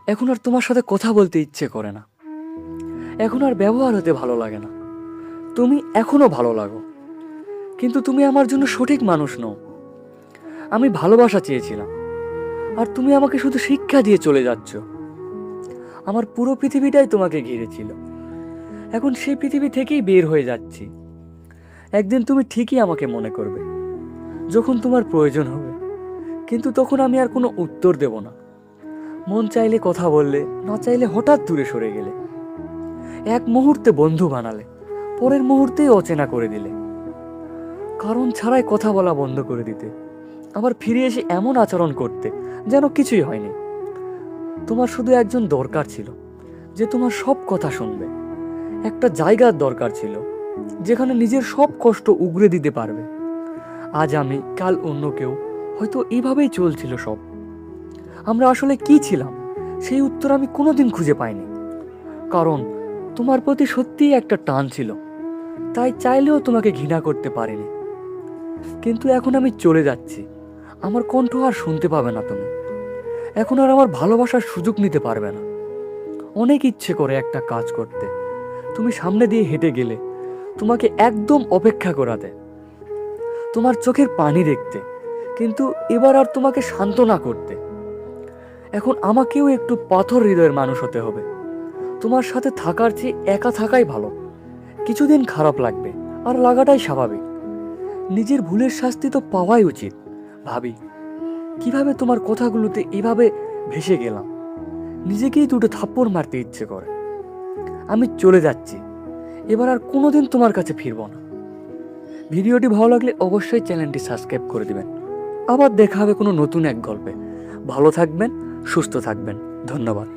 এখন আর তোমার সাথে কথা বলতে ইচ্ছে করে না, এখন আর ব্যবহার হতে ভালো লাগে না। তুমি এখনো ভালো লাগো, কিন্তু তুমি আমার জন্য সঠিক মানুষ নও। আমি ভালোবাসা চেয়েছিলাম, আর তুমি আমাকে শুধু শিক্ষা দিয়ে চলে যাচ্ছ। আমার পুরো পৃথিবীটাই তোমাকে ঘিরেছিল, এখন সেই পৃথিবী থেকেই বের হয়ে যাচ্ছি। একদিন তুমি ঠিকই আমাকে মনে করবে, যখন তোমার প্রয়োজন হবে, কিন্তু তখন আমি আর কোনো উত্তর দেব না। মন চাইলে কথা বললে, না চাইলে হঠাৎ দূরে সরে গেলে। এক মুহূর্তে বন্ধু বানালে, পরের মুহূর্তেই অচেনা করে দিলে। কারণ ছাড়াই কথা বলা বন্ধ করে দিতে, আবার ফিরে এসে এমন আচরণ করতে যেন কিছুই হয়নি। তোমার শুধু একজন দরকার ছিল, যে তোমার সব কথা শুনবে। একটা জায়গার দরকার ছিল, যেখানে নিজের সব কষ্ট উগরে দিতে পারবে। আজ আমি, কাল অন্য কেউ, হয়তো এইভাবেই চলছিল সব। আমরা আসলে কি ছিলাম, সেই উত্তর আমি কোনোদিন খুঁজে পাইনি। কারণ তোমার প্রতি সত্যিই একটা টান ছিল, তাই চাইলেও তোমাকে ঘৃণা করতে পারিনি। কিন্তু এখন আমি চলে যাচ্ছি, আমার কণ্ঠ আর শুনতে পাবে না তুমি। এখন আর আমার ভালোবাসার সুযোগ নিতে পারবে না। অনেক ইচ্ছে করে একটা কাজ করতে, তুমি সামনে দিয়ে হেঁটে গেলে, তোমাকে একদম অপেক্ষা করাতে, তোমার চোখের পানি দেখতে, কিন্তু এবার আর তোমাকে সান্ত্বনা করতে। এখন আমাকেও একটু পাথর হৃদয়ের মানুষ হতে হবে। তোমার সাথে থাকার চেয়ে একা থাকাই ভালো। কিছুদিন খারাপ লাগবে, আর লাগাটাই স্বাভাবিক। নিজের ভুলের শাস্তি তো পাওয়াই উচিত। ভাবি, কিভাবে তোমার কথাগুলোতে এভাবে ভেসে গেলাম, নিজেকেই দুটো থাপ্পড় মারতে ইচ্ছে করে। আমি চলে যাচ্ছি, এবার আর কোনোদিন তোমার কাছে ফিরবো না। ভিডিওটি ভালো লাগলে অবশ্যই চ্যানেলটি সাবস্ক্রাইব করে দিবেন। আবার দেখা হবে কোনো নতুন এক গল্পে। ভালো থাকবেন, সুস্থ থাকবেন। ধন্যবাদ।